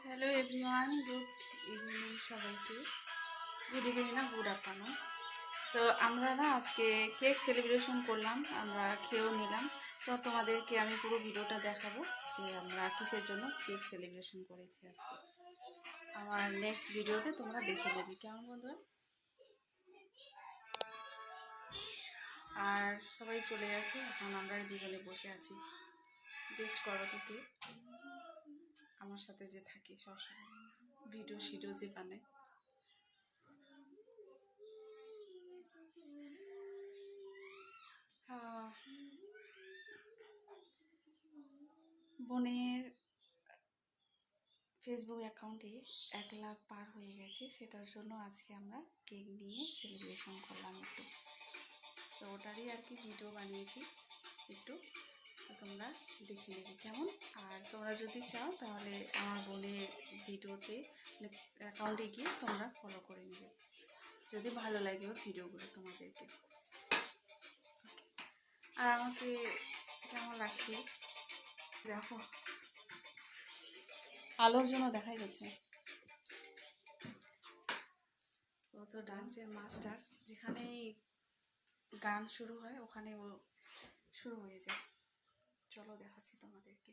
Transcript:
Hello everyone, good evening সবাইকে। Good evening না, good afternoon. তো আমরা না আজকে কেক সেলিব্রেশন করলাম, আমরা খেয়েও নিলাম। তো তোমাদেরকে আমি পুরো ভিডিওটা দেখাবো যে আমরা কিসের জন্য কেক সেলিব্রেশন করেছি আজকে। আমার নেক্সট ভিডিওতে তোমরা দেখে নেবে, কেমন বন্ধুরা? আর সবাই চলে গেছে, এখন আমরা দুজনে বসে আছি। টেস্ট করো তো কেক, আমার সাথে যে থাকে সবসময় ভিডিও যে বানায়। বোনের ফেসবুক অ্যাকাউন্টে 1 লাখ পার হয়ে গেছে, সেটার জন্য আজকে আমরা কেক নিয়ে সেলিব্রেশন করলাম একটু। তো ওটারই আর কি ভিডিও বানিয়েছি একটু, তো তোমরা দেখে নেবে কেমন। আর তোমরা যদি চাও তাহলে আমার বোনের ভিডিওতে অ্যাকাউন্টে গিয়ে তোমরা ফলো করে নেবে, যদি ভালো লাগে ওর ভিডিওগুলো তোমাদেরকে। আর আমাকে কেমন লাগছে দেখো, আলোর জন্য দেখাই যাচ্ছে। ও তো ডান্সের মাস্টার, যেখানেই গান শুরু হয় ওখানে ও শুরু হয়ে যায়। চলো দেখাচ্ছি তোমাদেরকে।